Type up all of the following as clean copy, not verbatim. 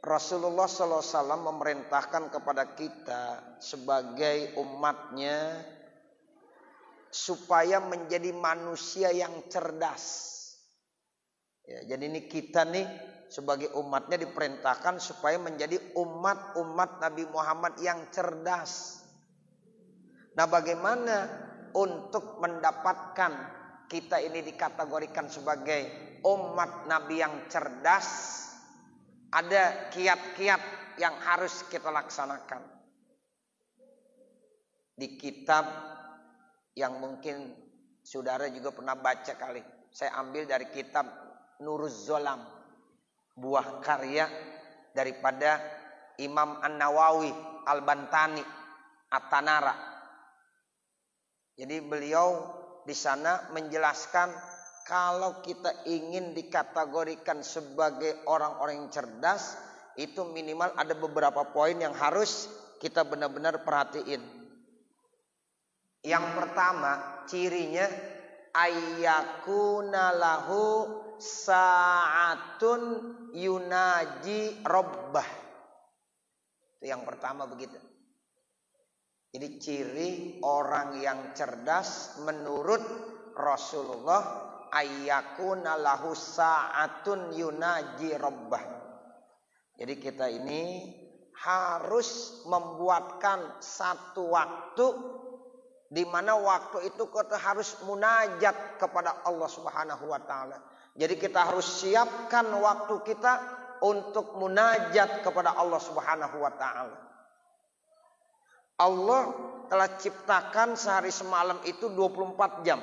Rasulullah SAW memerintahkan kepada kita sebagai umatnya supaya menjadi manusia yang cerdas. Ya, jadi ini kita nih sebagai umatnya diperintahkan supaya menjadi umat Nabi Muhammad yang cerdas. Nah, bagaimana untuk mendapatkan kita ini dikategorikan sebagai umat Nabi yang cerdas? Ada kiat-kiat yang harus kita laksanakan. Di kitab yang mungkin saudara juga pernah baca kali. Saya ambil dari kitab Nuruz Zolam, buah karya daripada Imam An-Nawawi Al-Bantani At-Tanara. Jadi beliau di sana menjelaskan kalau kita ingin dikategorikan sebagai orang-orang yang cerdas, itu minimal ada beberapa poin yang harus kita benar-benar perhatiin. Yang pertama, cirinya ayyakuna lahu sa'atun yunaji rabbah. Itu yang pertama begitu. Jadi ciri orang yang cerdas menurut Rasulullah ayyakuna lahu sa'atun yunaji rabbah. Jadi kita ini harus membuatkan satu waktu di mana waktu itu kita harus munajat kepada Allah Subhanahu wa taala. Jadi kita harus siapkan waktu kita untuk munajat kepada Allah Subhanahu wa taala. Allah telah ciptakan sehari semalam itu 24 jam.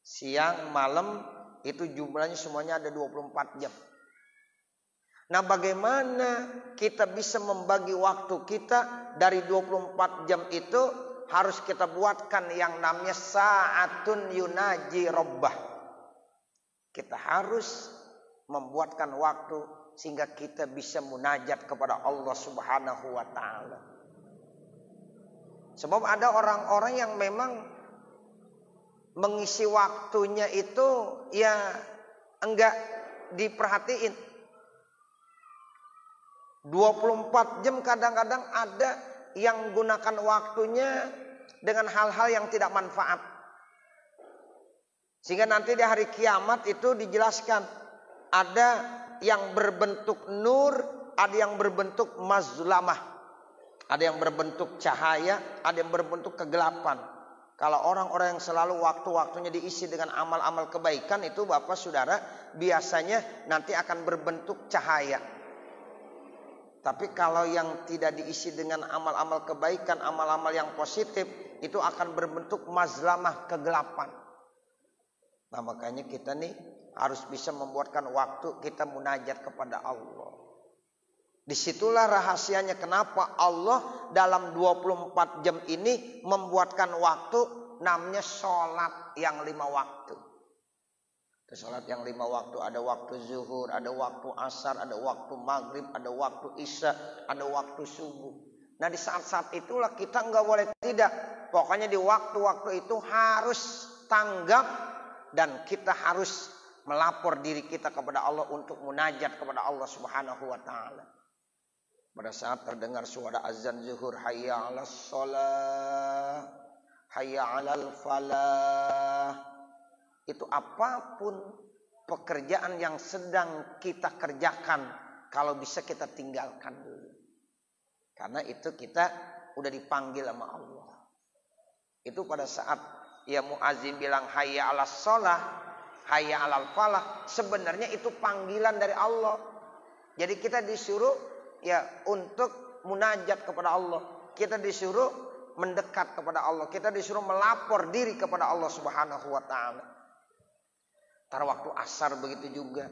Siang, malam itu jumlahnya semuanya ada 24 jam. Nah, bagaimana kita bisa membagi waktu kita dari 24 jam itu harus kita buatkan yang namanya sa'atun yunaji rabbah. Kita harus membuatkan waktu sehingga kita bisa munajat kepada Allah Subhanahu wa taala. Sebab ada orang-orang yang memang mengisi waktunya itu ya enggak diperhatiin. 24 jam kadang-kadang ada yang gunakan waktunya dengan hal-hal yang tidak manfaat. Sehingga nanti di hari kiamat itu dijelaskan ada yang berbentuk nur, ada yang berbentuk mazlamah, ada yang berbentuk cahaya, ada yang berbentuk kegelapan. Kalau orang-orang yang selalu waktu-waktunya diisi dengan amal-amal kebaikan itu Bapak Saudara biasanya nanti akan berbentuk cahaya. Tapi kalau yang tidak diisi dengan amal-amal kebaikan, amal-amal yang positif itu akan berbentuk mazlamah, kegelapan. Nah, makanya kita nih harus bisa membuatkan waktu kita munajat kepada Allah. Disitulah rahasianya kenapa Allah dalam 24 jam ini membuatkan waktu namanya sholat yang 5 waktu. Sholat yang 5 waktu, ada waktu zuhur, ada waktu asar, ada waktu maghrib, ada waktu isya, ada waktu subuh. Nah, di saat-saat itulah kita nggak boleh tidak. Pokoknya di waktu-waktu itu harus tanggap dan kita harus melapor diri kita kepada Allah untuk munajat kepada Allah Subhanahu wa taala. Pada saat terdengar suara azan zuhur, hayya 'alas shalah, hayya 'alal falah. Itu apapun pekerjaan yang sedang kita kerjakan, kalau bisa kita tinggalkan dulu. Karena itu kita udah dipanggil sama Allah. Itu pada saat ya muazin bilang hayya 'alas shalah, hayya 'alal falah, sebenarnya itu panggilan dari Allah. Jadi kita disuruh ya untuk munajat kepada Allah. Kita disuruh mendekat kepada Allah. Kita disuruh melapor diri kepada Allah Subhanahu wa taala. Tar waktu asar begitu juga.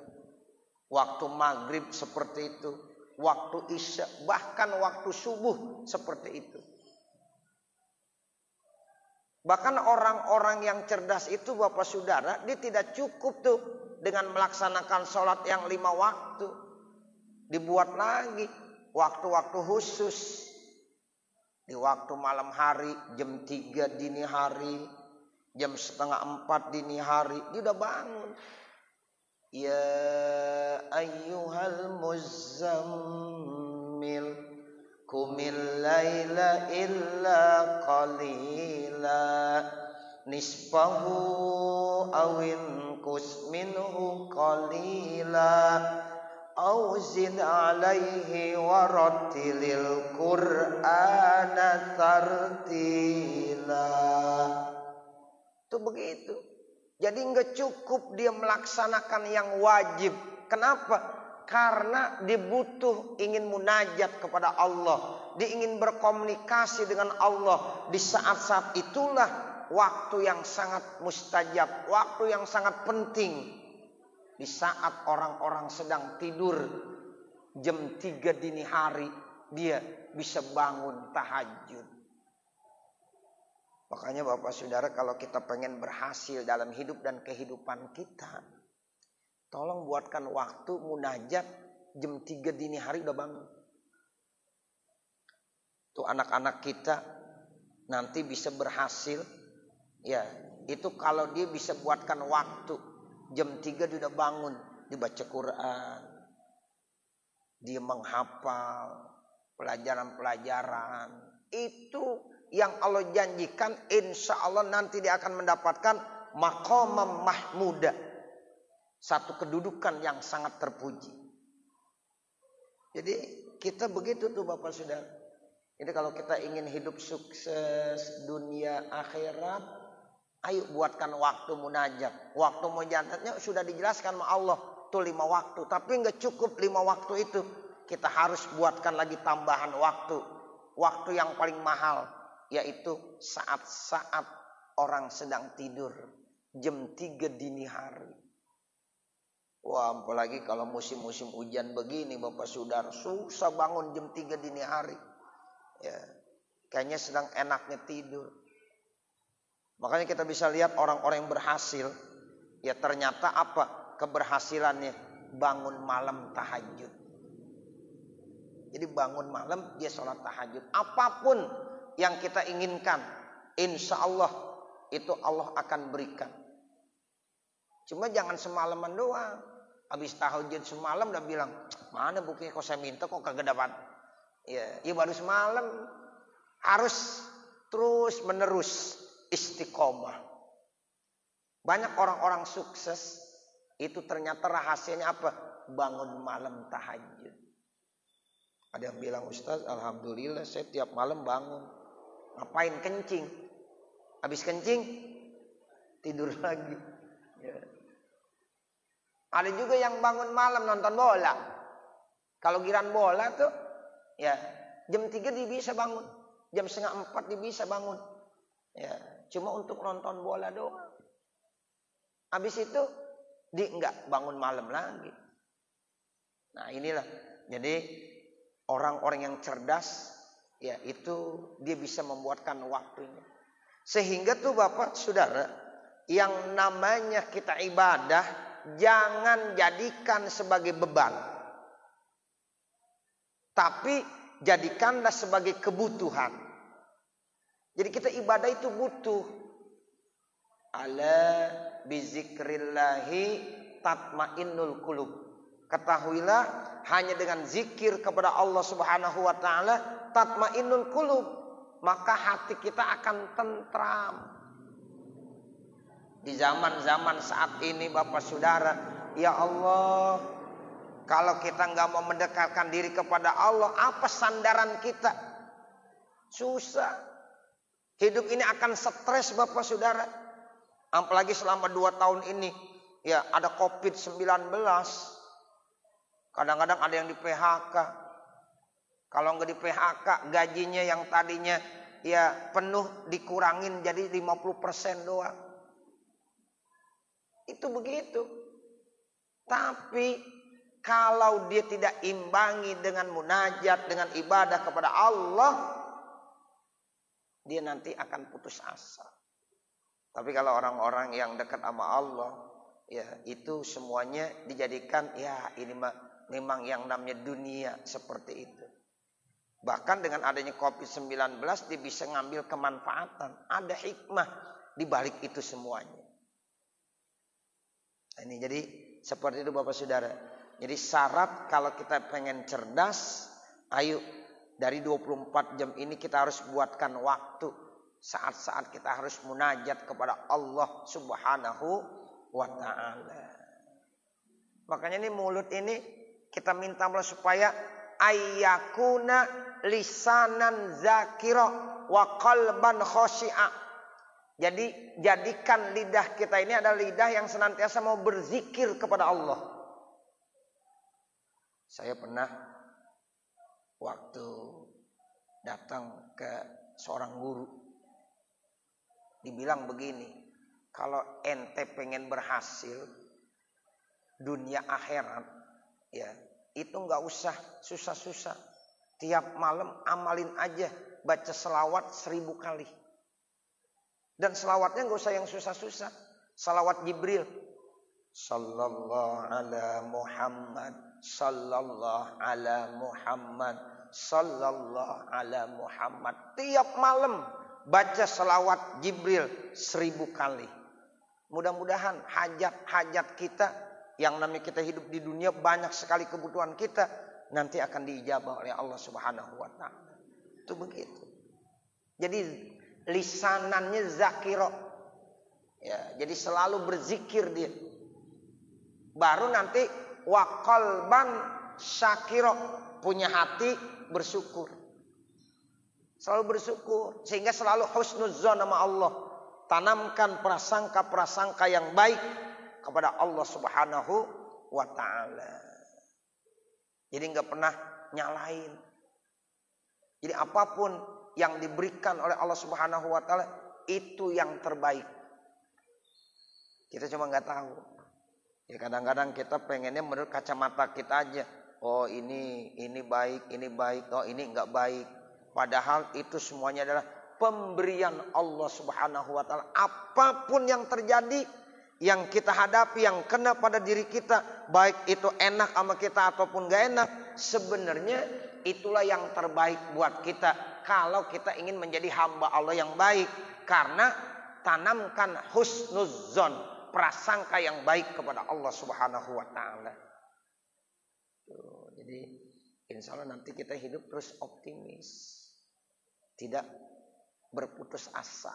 Waktu maghrib seperti itu. Waktu isya, bahkan waktu subuh seperti itu. Bahkan orang-orang yang cerdas itu Bapak Saudara, dia tidak cukup tuh dengan melaksanakan sholat yang 5 waktu. Dibuat lagi waktu-waktu khusus. Di waktu malam hari, jam 3 dini hari, jam 3:30 dini hari, dia udah bangun. Ya ayyuhal muzammil qumil laila illa qalila nisfahu awin kus minhu qalila au zid alaihi warattilil qur'ana tartila. Itu begitu. Jadi enggak cukup dia melaksanakan yang wajib. Kenapa? Karena dia butuh ingin munajat kepada Allah, dia ingin berkomunikasi dengan Allah. Di saat-saat itulah waktu yang sangat mustajab, waktu yang sangat penting. Di saat orang-orang sedang tidur, jam 3 dini hari dia bisa bangun tahajud. Makanya Bapak Saudara, kalau kita pengen berhasil dalam hidup dan kehidupan kita, tolong buatkan waktu munajat jam 3 dini hari udah bangun. Tuh anak-anak kita nanti bisa berhasil, ya itu kalau dia bisa buatkan waktu jam 3 dia udah bangun, dibaca Quran, dia menghafal pelajaran-pelajaran. Itu yang Allah janjikan, insya Allah nanti dia akan mendapatkan maqamam mahmuda, satu kedudukan yang sangat terpuji. Jadi kita begitu tuh Bapak Saudara. Jadi kalau kita ingin hidup sukses dunia akhirat, ayo buatkan waktu munajat. Waktu munajatnya sudah dijelaskan sama Allah tuh 5 waktu, tapi nggak cukup 5 waktu itu. Kita harus buatkan lagi tambahan waktu. Waktu yang paling mahal, yaitu saat-saat orang sedang tidur, jam 3 dini hari. Wah, apalagi kalau musim-musim hujan begini Bapak Saudara, susah bangun jam 3 dini hari. Ya, kayaknya sedang enaknya tidur. Makanya kita bisa lihat orang-orang yang berhasil, ya ternyata apa keberhasilannya? Bangun malam tahajud. Jadi bangun malam dia sholat tahajud. Apapun yang kita inginkan, insya Allah itu Allah akan berikan. Cuma jangan semalaman doang. Habis tahajud semalam udah bilang, mana buktinya kok saya minta kok kagak dapat. Ya baru semalam. Harus terus menerus istiqomah. Banyak orang-orang sukses itu ternyata rahasianya apa? Bangun malam tahajud. Ada yang bilang, Ustaz, alhamdulillah saya tiap malam bangun. Ngapain? Kencing. Habis kencing tidur lagi. Ya. Ada juga yang bangun malam nonton bola. Kalau giran bola tuh, ya jam 3 dia bisa bangun, jam 3:30 dia bisa bangun. Ya, cuma untuk nonton bola doang. Habis itu dia enggak bangun malam lagi. Nah inilah, jadi orang-orang yang cerdas, ya itu dia bisa membuatkan waktunya. Sehingga tuh Bapak Saudara, yang namanya kita ibadah jangan jadikan sebagai beban, tapi jadikanlah sebagai kebutuhan. Jadi kita ibadah itu butuh. Ala bizikrillahi tatmainnul qulub. Ketahuilah hanya dengan zikir kepada Allah Subhanahu wa taala tatmainnul qulub, maka hati kita akan tentram. Di zaman-zaman saat ini Bapak Saudara, ya Allah, kalau kita nggak mau mendekatkan diri kepada Allah, apa sandaran kita? Susah. Hidup ini akan stres Bapak Saudara. Apalagi selama 2 tahun ini, ya ada COVID-19. Kadang-kadang ada yang di PHK. Kalau nggak di PHK, gajinya yang tadinya ya penuh dikurangin jadi 50% doang. Itu begitu. Tapi kalau dia tidak imbangi dengan munajat, dengan ibadah kepada Allah, dia nanti akan putus asa. Tapi kalau orang-orang yang dekat sama Allah, ya itu semuanya dijadikan, ya ini memang yang namanya dunia seperti itu. Bahkan dengan adanya COVID-19 dia bisa ngambil kemanfaatan. Ada hikmah di balik itu semuanya. Ini jadi seperti itu Bapak Saudara. Jadi syarat kalau kita pengen cerdas, ayo dari 24 jam ini kita harus buatkan waktu. Saat-saat kita harus munajat kepada Allah Subhanahu wa ta'ala. Makanya ini mulut ini kita minta Allah supaya ayyakuna lisanan zakira wa qalban khoshi'a. Jadi jadikan lidah kita ini adalah lidah yang senantiasa mau berzikir kepada Allah. Saya pernah waktu datang ke seorang guru, dibilang begini, kalau ente pengen berhasil dunia akhirat, ya itu nggak usah susah-susah. Tiap malam amalin aja baca selawat 1000 kali. Dan selawatnya nggak usah yang susah-susah. Selawat Jibril, sallallahu ala Muhammad, sallallahu ala Muhammad, sallallahu ala Muhammad. Tiap malam baca selawat Jibril 1000 kali. Mudah-mudahan hajat-hajat kita, yang namanya kita hidup di dunia, banyak sekali kebutuhan kita, nanti akan diijabah oleh Allah Subhanahu wa ta'ala. Itu begitu. Jadi lisanannya zakiro. Ya, jadi selalu berzikir dia. Baru nanti wa qalban syakiro, punya hati bersyukur. Selalu bersyukur sehingga selalu husnudzon sama Allah. Tanamkan prasangka-prasangka yang baik kepada Allah Subhanahu wa ta'ala. Jadi enggak pernah nyalain. Jadi apapun yang diberikan oleh Allah Subhanahu wa ta'ala itu yang terbaik. Kita cuma enggak tahu. Ya kadang-kadang kita pengennya menurut kacamata kita aja. Oh ini baik, ini baik. Oh ini enggak baik. Padahal itu semuanya adalah pemberian Allah Subhanahu wa ta'ala. Apapun yang terjadi, yang kita hadapi, yang kena pada diri kita, baik itu enak sama kita ataupun gak enak, sebenarnya itulah yang terbaik buat kita. Kalau kita ingin menjadi hamba Allah yang baik, karena tanamkan husnudzon, prasangka yang baik kepada Allah Subhanahu wa ta'ala. Jadi insya Allah nanti kita hidup terus optimis, tidak berputus asa.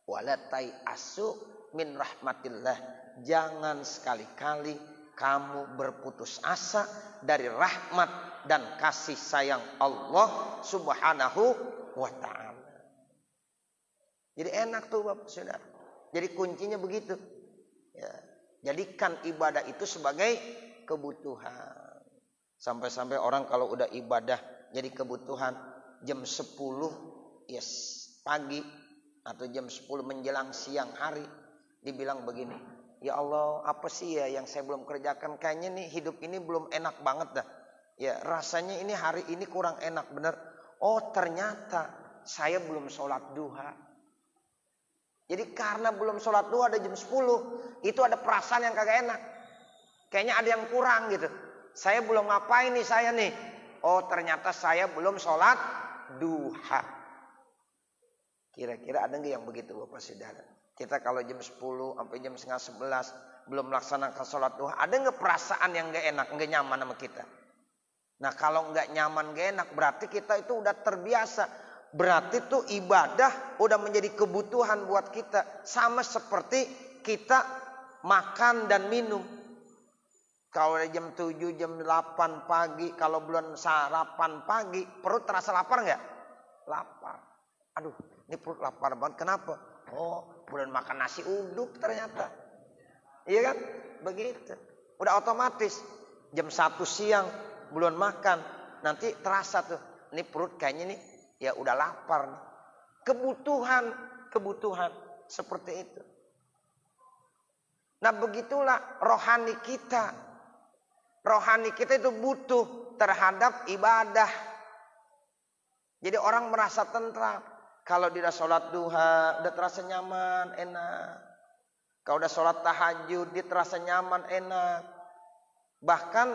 Walatai asu min rahmatillah. Jangan sekali-kali kamu berputus asa dari rahmat dan kasih sayang Allah Subhanahu wa ta'ala. Jadi enak tuh Bapak Saudara. Jadi kuncinya begitu. Ya, jadikan ibadah itu sebagai kebutuhan. Sampai-sampai orang kalau udah ibadah jadi kebutuhan, jam 10 pagi atau jam 10 menjelang siang hari, dibilang begini, ya Allah, apa sih ya yang saya belum kerjakan? Kayaknya nih hidup ini belum enak banget dah. Ya rasanya ini hari ini kurang enak bener. Oh ternyata saya belum sholat duha. Jadi karena belum sholat duha ada jam 10, itu ada perasaan yang kagak enak. Kayaknya ada yang kurang gitu. Saya belum ngapain nih saya nih. Oh ternyata saya belum sholat duha. Kira-kira ada nggak yang begitu Bapak Saudara? Kita kalau jam 10 sampai jam setengah 11 belum melaksanakan sholat duha, ada nggak perasaan yang nggak enak, nggak nyaman sama kita? Nah kalau nggak nyaman, nggak enak, berarti kita itu udah terbiasa. Berarti tuh ibadah udah menjadi kebutuhan buat kita. Sama seperti kita makan dan minum. Kalau dari jam 7, jam 8 pagi, kalau belum sarapan pagi, perut terasa lapar nggak? Lapar. Aduh, ini perut lapar banget. Kenapa? Oh, belum makan nasi uduk ternyata. Iya kan? Begitu. Udah otomatis. Jam 1 siang belum makan. Nanti terasa tuh. Ini perut kayaknya nih, ya udah lapar nih. Kebutuhan seperti itu. Nah begitulah rohani kita. Rohani kita itu butuh terhadap ibadah. Jadi orang merasa tentram. Kalau dia udah sholat duha, udah terasa nyaman, enak. Kalau udah sholat tahajud, dia terasa nyaman, enak. Bahkan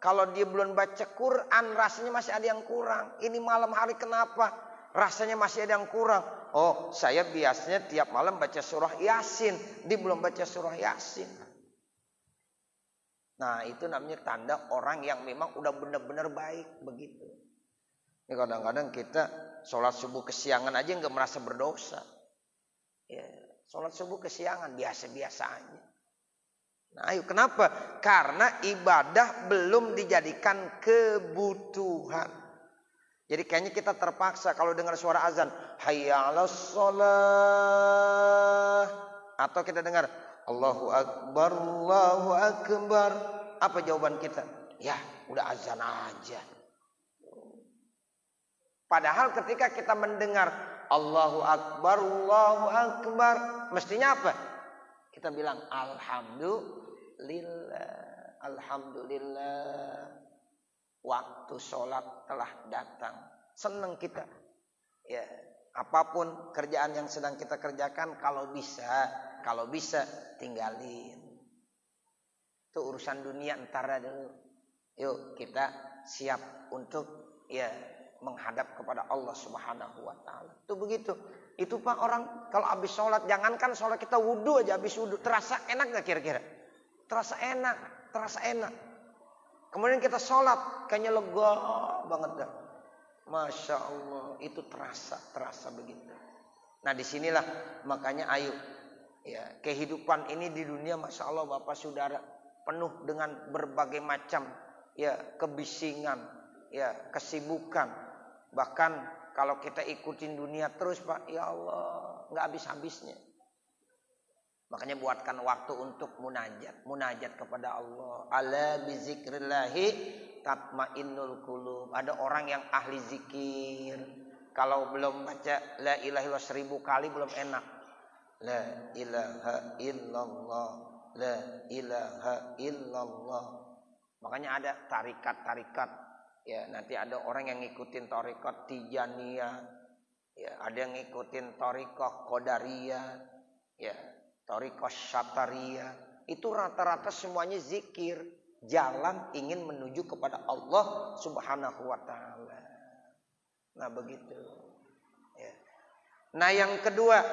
kalau dia belum baca Quran, rasanya masih ada yang kurang. Ini malam hari kenapa? Rasanya masih ada yang kurang. Oh, saya biasanya tiap malam baca surah Yasin. Dia belum baca surah Yasin. Nah itu namanya tanda orang yang memang udah benar-benar baik begitu. Ini kadang-kadang kita sholat subuh kesiangan aja nggak merasa berdosa. Ya, sholat subuh kesiangan biasa-biasa aja. Nah ayo kenapa? Karena ibadah belum dijadikan kebutuhan. Jadi kayaknya kita terpaksa kalau dengar suara azan, hayya 'alas shalah, atau kita dengar Allahu Akbar, Allahu Akbar. Apa jawaban kita? Ya, udah azan aja. Padahal ketika kita mendengar Allahu Akbar, Allahu Akbar, mestinya apa? Kita bilang alhamdulillah, alhamdulillah. Waktu sholat telah datang. Senang kita. Ya, apapun kerjaan yang sedang kita kerjakan, kalau bisa tinggalin. Itu urusan dunia entar dulu. Yuk kita siap untuk ya menghadap kepada Allah Subhanahu wa taala. Itu begitu. Itu Pak orang kalau habis sholat, jangankan sholat kita wudu aja, habis wudu terasa enak gak kira-kira? Terasa enak. Kemudian kita sholat kayaknya lega banget dah. Masya Allah, itu terasa begitu. Nah disinilah makanya ayo ya kehidupan ini di dunia Masya Allah Bapak Saudara penuh dengan berbagai macam ya kebisingan, ya kesibukan. Bahkan kalau kita ikutin dunia terus Pak, ya Allah nggak habis-habisnya. Makanya buatkan waktu untuk munajat kepada Allah. Ala bizikrillahi tatmainnul qulub. Ada orang yang ahli zikir. Kalau belum baca la ilaha illallah 1000 kali belum enak. La ilaha illallah, la ilaha illallah. Makanya ada tarikat-tarikat. Ya, nanti ada orang yang ngikutin tarikat Tijaniyah. Ya, ada yang ngikutin tarikat Qadariyah. Ya, tarikat Syatariyah. Itu rata-rata semuanya zikir, jalan ingin menuju kepada Allah Subhanahu wa taala. Nah, begitu. Ya. Nah, yang kedua,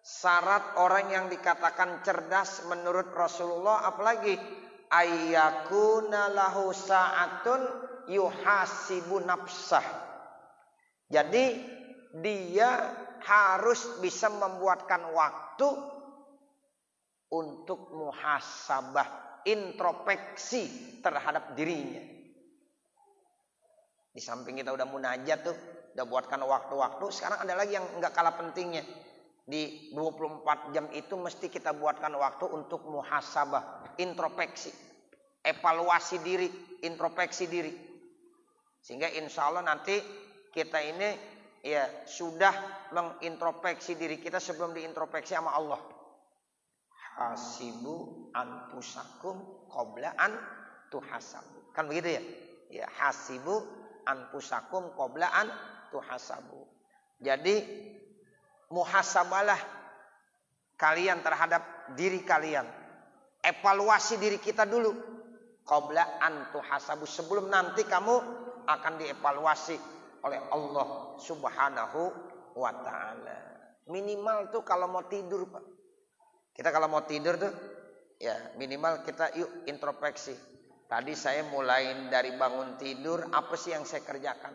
syarat orang yang dikatakan cerdas menurut Rasulullah apalagi ayyakuna lahu sa'atun yuhasibu nafsah. Jadi dia harus bisa membuatkan waktu untuk muhasabah, introspeksi terhadap dirinya. Di samping kita udah munajat tuh, udah buatkan waktu-waktu, sekarang ada lagi yang enggak kalah pentingnya. Di 24 jam itu mesti kita buatkan waktu untuk muhasabah, introspeksi, evaluasi diri, introspeksi diri. Sehingga insya Allah nanti kita ini ya sudah mengintrospeksi diri kita sebelum diintrospeksi sama Allah. Hasibu anfusakum qabla an tuhasabu. Kan begitu ya? Ya, hasibu anfusakum qabla an tuhasabu. Jadi muhasabalah kalian terhadap diri kalian. Evaluasi diri kita dulu. Qabla an tuhasabu, sebelum nanti kamu akan dievaluasi oleh Allah Subhanahu wa taala. Minimal tuh kalau mau tidur, Pak. Kita kalau mau tidur tuh ya minimal kita yuk introspeksi. Tadi saya mulai dari bangun tidur, apa sih yang saya kerjakan?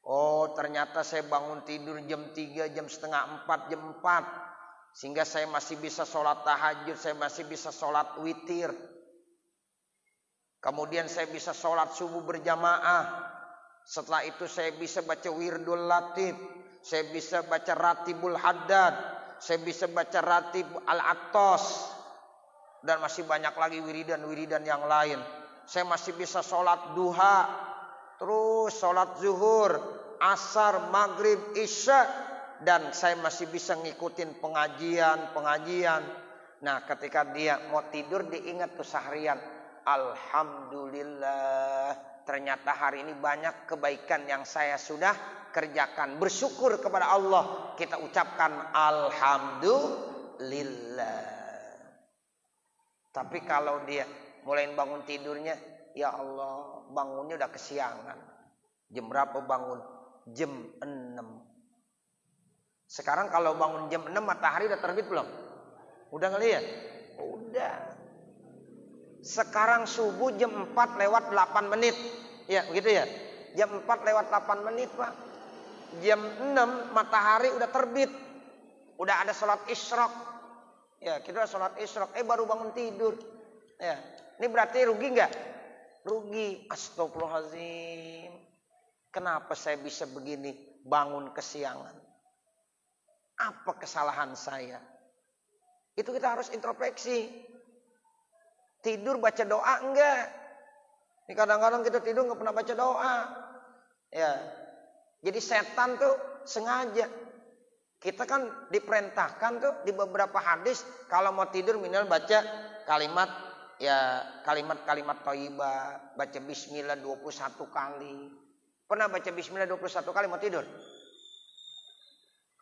Oh, ternyata saya bangun tidur jam 3, jam setengah 4, jam 4. Sehingga saya masih bisa sholat tahajud, saya masih bisa sholat witir. Kemudian saya bisa sholat subuh berjamaah. Setelah itu saya bisa baca wirdul latif. Saya bisa baca ratibul haddad. Saya bisa baca ratib al-attos. Dan masih banyak lagi wiridan-wiridan yang lain. Saya masih bisa sholat duha. Terus sholat zuhur, asar, maghrib, isya. Dan saya masih bisa ngikutin pengajian. Nah ketika dia mau tidur diingat tuh seharian. Alhamdulillah, ternyata hari ini banyak kebaikan yang saya sudah kerjakan. Bersyukur kepada Allah. Kita ucapkan alhamdulillah. Tapi kalau dia mulai bangun tidurnya, ya Allah, bangunnya udah kesiangan. Jam berapa bangun? Jam 6. Sekarang kalau bangun jam 6 matahari udah terbit belum? Udah ngelihat? Udah. Sekarang subuh jam 4 lewat 8 menit. Ya, begitu ya. Jam 4 lewat 8 menit, Pak. Jam 6 matahari udah terbit. Udah ada sholat isyraq. Ya, kita udah sholat isyraq. Baru bangun tidur. Ya, ini berarti rugi nggak? Rugi. Astagfirullahaladzim. Kenapa saya bisa begini? Bangun kesiangan. Apa kesalahan saya? Itu kita harus introspeksi. Tidur baca doa enggak? Ini kadang-kadang kita tidur nggak pernah baca doa. Ya, jadi setan tuh sengaja. Kita kan diperintahkan tuh di beberapa hadis kalau mau tidur minimal baca kalimat thayyibah, baca bismillah 21 kali. Pernah baca bismillah 21 kali mau tidur?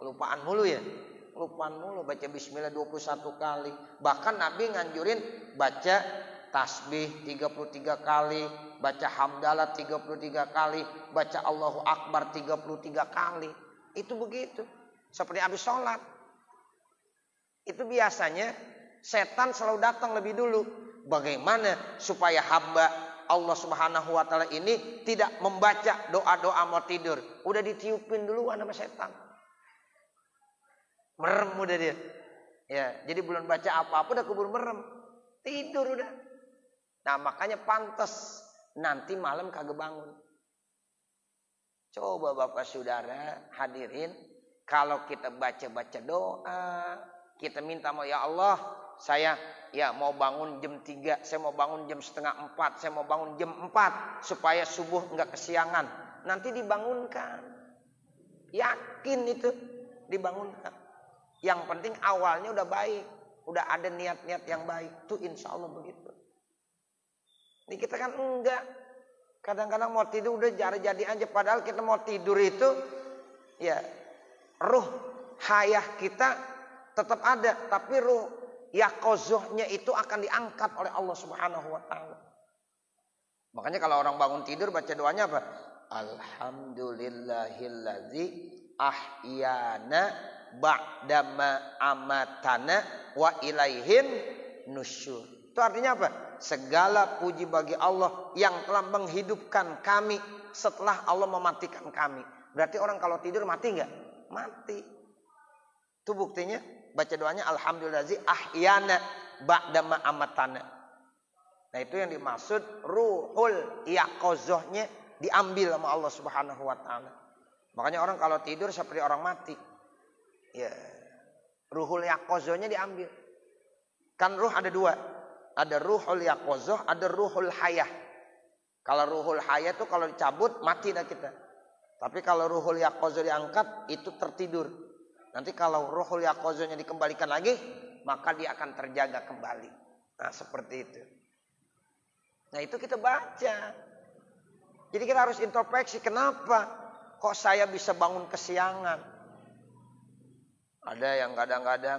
Kelupaan mulu ya. Kelupaan mulu baca bismillah 21 kali. Bahkan Nabi nganjurin baca tasbih 33 kali, baca hamdalah 33 kali, baca Allahu Akbar 33 kali. Itu begitu. Seperti habis sholat. Itu biasanya setan selalu datang lebih dulu. Bagaimana supaya hamba Allah Subhanahu wa taala ini tidak membaca doa-doa mau tidur. Udah ditiupin duluan sama setan. Merem udah dia. Ya, jadi belum baca apa-apa udah keburu merem. Tidur udah. Nah, makanya pantas nanti malam kagak bangun. Coba Bapak Saudara hadirin, kalau kita baca-baca doa, kita minta mau ya Allah, saya mau bangun jam 3, saya mau bangun jam setengah 4, saya mau bangun jam 4 supaya subuh enggak kesiangan. Nanti dibangunkan. Yakin itu dibangunkan. Yang penting awalnya udah baik, udah ada niat-niat yang baik. Itu insya Allah begitu. Ini kita kan enggak. Kadang-kadang mau tidur udah jadi aja. Padahal kita mau tidur itu ya ruh hayah kita tetap ada. Tapi ruh yaqozohnya itu akan diangkat oleh Allah Subhanahu wa ta'ala. Makanya kalau orang bangun tidur baca doanya apa? Alhamdulillahilladzi ahyana ba'dama amatana wa ilaihin nusyur. Itu artinya apa? Segala puji bagi Allah yang telah menghidupkan kami setelah Allah mematikan kami. Berarti orang kalau tidur mati enggak? Mati. Itu buktinya baca doanya alhamdulillahi ahyana ba'dama amatana. Nah, itu yang dimaksud ruhul yaqozohnya diambil sama Allah Subhanahu wa taala. Makanya orang kalau tidur seperti orang mati. Ya. Ruhul yaqozohnya diambil. Kan ruh ada dua. Ada ruhul yaqozoh, ada ruhul hayah. Kalau ruhul hayah itu kalau dicabut mati dah kita. Tapi kalau ruhul yaqozoh diangkat itu tertidur. Nanti kalau ruhul yaqozohnya dikembalikan lagi, maka dia akan terjaga kembali. Nah, seperti itu. Nah, itu kita baca. Jadi kita harus introspeksi, kenapa kok saya bisa bangun kesiangan? Ada yang kadang-kadang,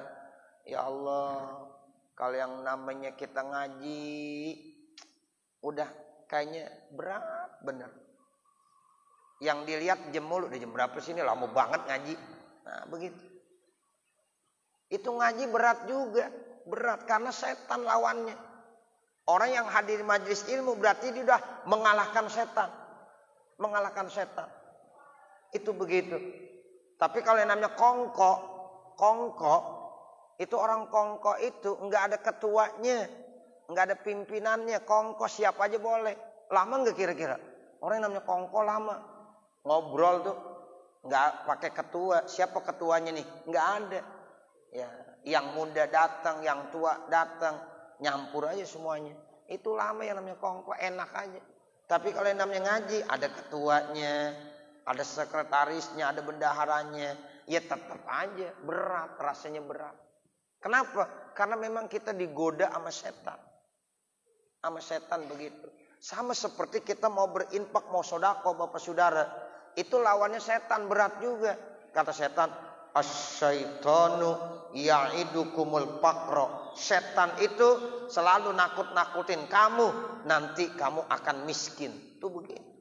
ya Allah, kalau yang namanya kita ngaji, udah kayaknya berat bener. Yang dilihat jam mulu, udah jam berapa sih ini, lama banget ngaji. Nah, begitu. Itu ngaji berat juga. Berat karena setan lawannya. Orang yang hadir majelis ilmu berarti dia udah mengalahkan setan. Mengalahkan setan. Itu begitu. Tapi kalau yang namanya kongko, itu orang kongko itu enggak ada ketuanya, enggak ada pimpinannya. Kongko siapa aja boleh. Lama enggak kira-kira? Orang yang namanya kongko lama. Ngobrol tuh enggak pakai ketua. Siapa ketuanya nih? Enggak ada. Ya, yang muda datang, yang tua datang, nyampur aja semuanya. Itu lama yang namanya kongko, enak aja. Tapi kalau yang namanya ngaji, ada ketuanya, ada sekretarisnya, ada bendaharanya. Ya tetap aja berat, rasanya berat. Kenapa? Karena memang kita digoda sama setan. Sama setan begitu. Sama seperti kita mau berinfak, mau sedekah Bapak Saudara. Itu lawannya setan, berat juga. Kata setan, asyaitonu ya'idukumul faqra. Setan itu selalu nakut-nakutin kamu, nanti kamu akan miskin. Itu begitu.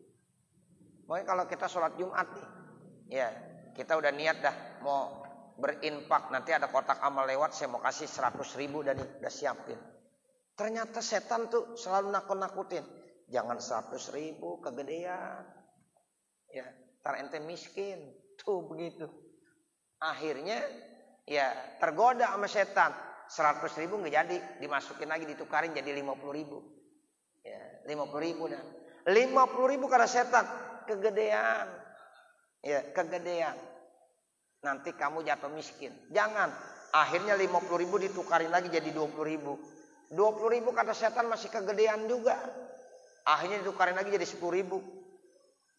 Makanya kalau kita sholat Jumat nih, ya kita udah niat dah mau berinfak, nanti ada kotak amal lewat, saya mau kasih 100.000 dan udah siapin. Ternyata setan tuh selalu nakut-nakutin. Jangan 100.000 kegedean. Ya, ntar ente miskin. Tuh begitu. Akhirnya ya tergoda sama setan. 100.000 nggak jadi, dimasukin lagi, ditukarin jadi 50.000. Ya, 50.000 dah. 50.000 kata setan, kegedean. Ya, kegedean. Nanti kamu jatuh miskin. Jangan. Akhirnya 50.000 ditukarin lagi jadi 20.000. 20.000 kata setan masih kegedean juga. Akhirnya ditukarin lagi jadi 10.000.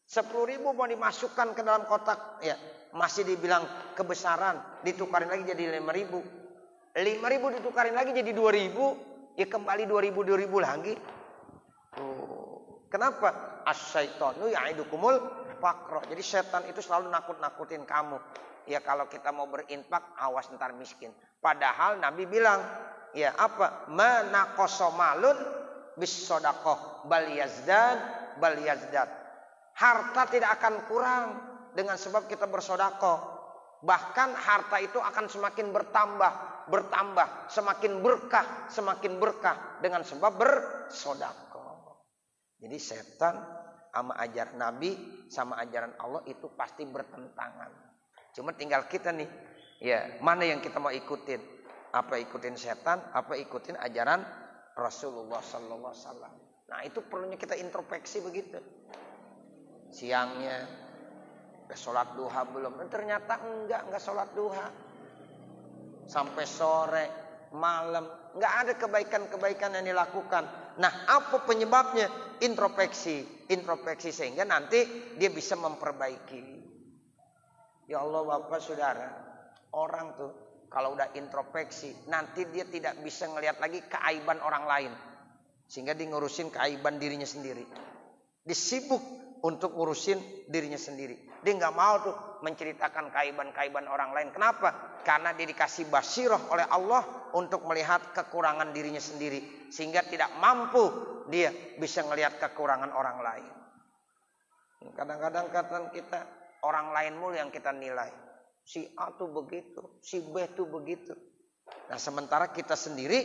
10.000 mau dimasukkan ke dalam kotak, ya masih dibilang kebesaran. Ditukarin lagi jadi 5.000. 5.000 ditukarin lagi jadi 2.000. Ya kembali 2.000 lagi. Kenapa? Asyaitonu ya'idukumul faqra. Jadi setan itu selalu nakut-nakutin kamu. Ya kalau kita mau berinfak, awas ntar miskin. Padahal Nabi bilang, ya apa? Manaqasa malun bis shadaqah bal yazdad. Harta tidak akan kurang dengan sebab kita bersedekah. Bahkan harta itu akan semakin bertambah, semakin berkah dengan sebab bersedekah. Jadi setan sama ajaran Nabi sama ajaran Allah itu pasti bertentangan. Cuma tinggal kita nih, ya mana yang kita mau ikutin? Apa ikutin setan? Apa ikutin ajaran Rasulullah Sallallahu Alaihi Wasallam? Nah itu perlunya kita introspeksi begitu. Siangnya udah sholat duha belum? Ternyata enggak sholat duha. Sampai sore, malam, enggak ada kebaikan-kebaikan yang dilakukan. Nah apa penyebabnya? Introspeksi sehingga nanti dia bisa memperbaiki. Ya Allah Bapak Saudara, orang tuh kalau udah introspeksi, nanti dia tidak bisa ngelihat lagi keaiban orang lain. Sehingga dia ngurusin keaiban dirinya sendiri. Dia sibuk untuk ngurusin dirinya sendiri. Dia nggak mau tuh menceritakan keaiban-keaiban orang lain. Kenapa? Karena dia dikasih basirah oleh Allah untuk melihat kekurangan dirinya sendiri. Sehingga tidak mampu dia bisa ngelihat kekurangan orang lain. Kadang-kadang kita orang lain mulu yang kita nilai. Si A tuh begitu, si B tuh begitu. Nah sementara kita sendiri,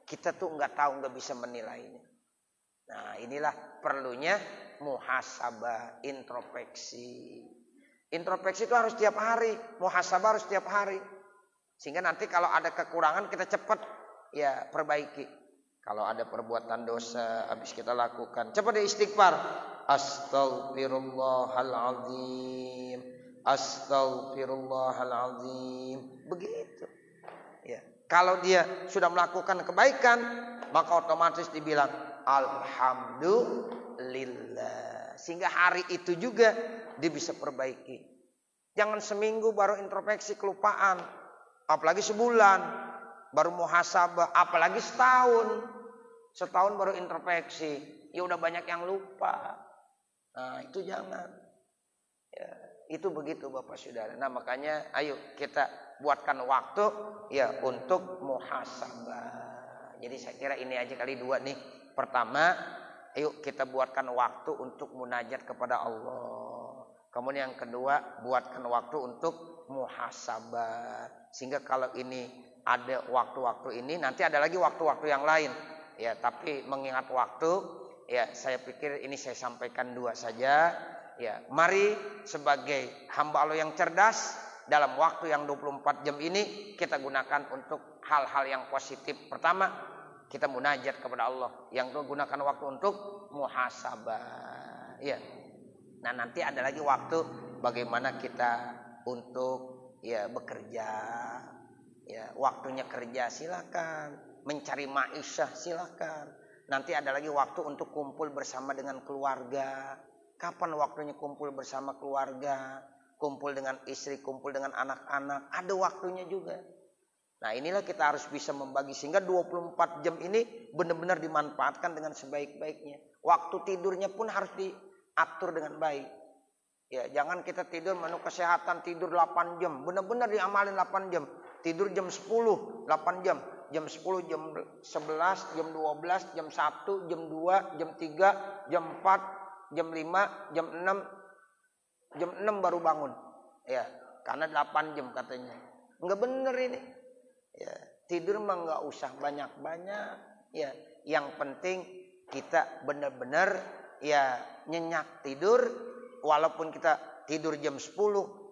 kita tuh nggak tahu, nggak bisa menilainya. Nah inilah perlunya muhasabah, introspeksi. Introspeksi itu harus tiap hari, muhasabah harus tiap hari. Sehingga nanti kalau ada kekurangan kita cepat ya perbaiki. Kalau ada perbuatan dosa habis kita lakukan, cepat istighfar. Astaghfirullahaladzim, astaghfirullahaladzim. Begitu. Ya. Kalau dia sudah melakukan kebaikan, maka otomatis dibilang alhamdulillah. Sehingga hari itu juga dia bisa perbaiki. Jangan seminggu baru introspeksi kelupaan, apalagi sebulan baru muhasabah, apalagi setahun baru introspeksi. Ya udah banyak yang lupa. Nah itu jangan. Ya, itu begitu Bapak Saudara. Nah makanya ayo kita buatkan waktu ya untuk muhasabah. Jadi saya kira ini aja kali dua nih. Pertama, ayo kita buatkan waktu untuk munajat kepada Allah. Kemudian yang kedua, buatkan waktu untuk muhasabah. Sehingga kalau ini ada waktu-waktu ini, nanti ada lagi waktu-waktu yang lain. Ya, tapi mengingat waktu, ya saya pikir ini saya sampaikan dua saja. Ya, mari sebagai hamba Allah yang cerdas dalam waktu yang 24 jam ini kita gunakan untuk hal-hal yang positif. Pertama, kita munajat kepada Allah. Yang kedua, gunakan waktu untuk muhasabah. Ya. Nah, nanti ada lagi waktu bagaimana kita untuk ya bekerja. Ya, waktunya kerja silakan, mencari ma'isyah silakan. Nanti ada lagi waktu untuk kumpul bersama dengan keluarga. Kapan waktunya kumpul bersama keluarga? Kumpul dengan istri, kumpul dengan anak-anak. Ada waktunya juga. Nah inilah kita harus bisa membagi. Sehingga 24 jam ini benar-benar dimanfaatkan dengan sebaik-baiknya. Waktu tidurnya pun harus diatur dengan baik. Ya, jangan kita tidur menu kesehatan tidur 8 jam. Benar-benar diamalin 8 jam. Tidur jam 10, 8 jam. Jam 10, jam 11, jam 12, jam 1, jam 2, jam 3, jam 4, jam 5, jam 6. Jam 6 baru bangun. Ya, karena 8 jam katanya. Enggak bener ini. Ya, tidur mah enggak usah banyak-banyak. Ya, yang penting kita benar-benar ya nyenyak tidur, walaupun kita tidur jam 10,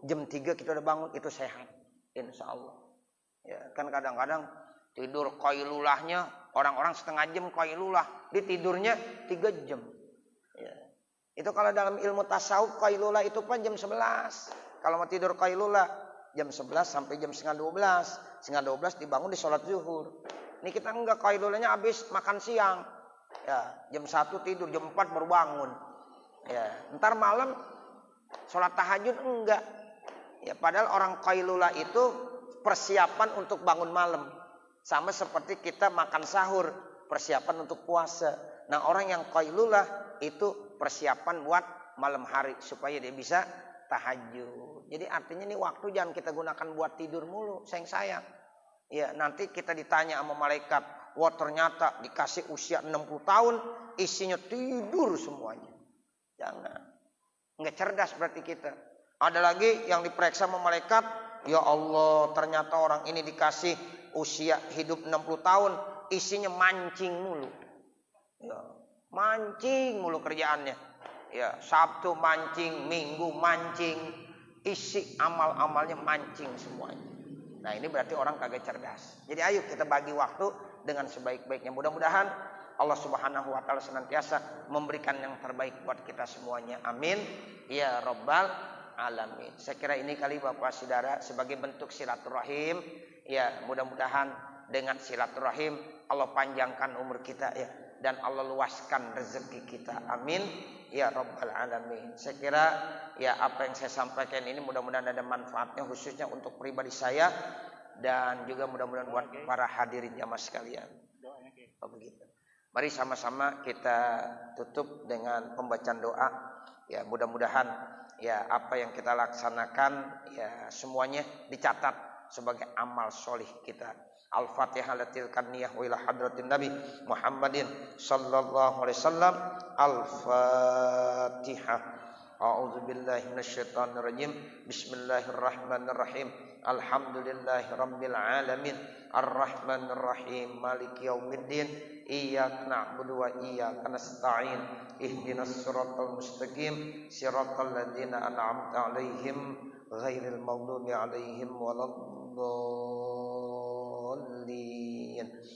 jam 3 kita udah bangun, itu sehat. Insya Allah. Ya, kan kadang-kadang tidur qailulahnya orang-orang setengah jam qailulah, di tidurnya 3 jam. Ya. Itu kalau dalam ilmu tasawuf qailulah itu pan jam 11. Kalau mau tidur qailulah jam 11 sampai jam setengah 12. Setengah 12 dibangun di sholat zuhur. Ini kita enggak, qailulahnya habis makan siang. Ya, jam 1 tidur, jam 4 baru bangun. Ya, ntar malam sholat tahajud enggak. Ya, padahal orang qailulah itu persiapan untuk bangun malam. Sama seperti kita makan sahur, persiapan untuk puasa. Nah, orang yang qailulah itu persiapan buat malam hari supaya dia bisa tahajud. Jadi artinya ini waktu jangan kita gunakan buat tidur mulu, sayang. Ya, nanti kita ditanya sama malaikat, wah ternyata dikasih usia 60 tahun, isinya tidur semuanya. Jangan. Nggak cerdas berarti kita. Ada lagi yang diperiksa sama malaikat, ya Allah ternyata orang ini dikasih usia hidup 60 tahun, isinya mancing mulu. Ya, mancing mulu kerjaannya. Ya, Sabtu mancing, Minggu mancing, isi amal-amalnya mancing semuanya. Nah, ini berarti orang kagak cerdas. Jadi ayo kita bagi waktu dengan sebaik-baiknya. Mudah-mudahan Allah Subhanahu wa taala senantiasa memberikan yang terbaik buat kita semuanya. Amin ya rabbal alamin. Saya kira ini kali Bapak Saudara sebagai bentuk silaturahim. Ya, mudah-mudahan dengan silaturahim Allah panjangkan umur kita ya, dan Allah luaskan rezeki kita. Amin ya rabbal alamin. Saya kira ya apa yang saya sampaikan ini mudah-mudahan ada manfaatnya, khususnya untuk pribadi saya dan juga mudah-mudahan buat para hadirin jamaah sekalian. Oh, begitu. Mari sama-sama kita tutup dengan pembacaan doa. Ya, mudah-mudahan ya apa yang kita laksanakan ya semuanya dicatat sebagai amal solih kita. Al-Fatihah latil kaniyah wa ila hadratin Nabi Muhammadin sallallahu alaihi wasallam. Al-Fatihah. A'udzu billahi minasyaitonir rajim. Bismillahirrahmanirrahim. Alhamdulillahirabbil alamin. Arrahmanir rahim. Maliki yaumiddin. Iyyaka na'budu wa iyyaka nasta'in. Ihdinas siratal mustaqim. Siratal ladzina an'amta 'alaihim ghairil maghdubi 'alaihim waladdallin.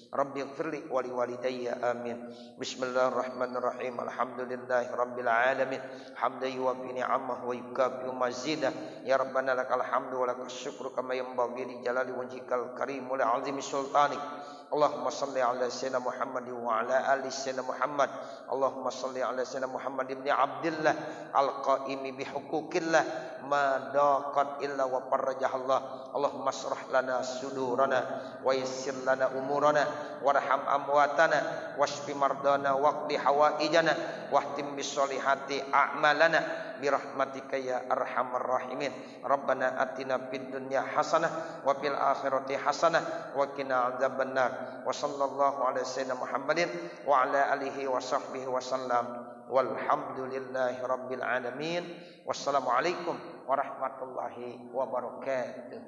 Rabbi ighfirli wa liwalidayya amin. Bismillahirrahmanirrahim. Alhamdulillahi rabbil alamin. Hamdan yuwaffi ni'amahu wa yukafi mazidah. Ya Rabbana lakal hamdu wa lakas syukru kama yanbaghi li jalali wajhikal karim wa li 'azimi sultanik. Allahumma salli ala sayyidina Muhammad wa ala ali sayyidina Muhammad. Allahumma salli ala sayyidina Muhammad ibn Abdillah al-qaimi bihuquqillah ma daqat illa wa farrajahallah. Allahumma asrah lana sudurana wa yassir lana umurana warham amwatana washfi mardana waqdi hawaijana wahtim bisolihati a'malana birahmatika ya arhamar rahimin. Rabbana atina fid dunya hasanah wa fil akhirati hasanah wa qina adzabannar. Wa sallallahu ala sayyidina Muhammadin wa ala alihi wa sahbihi wa sallam. Walhamdulillahi rabbil alamin. Wassalamualaikum warahmatullahi wabarakatuh.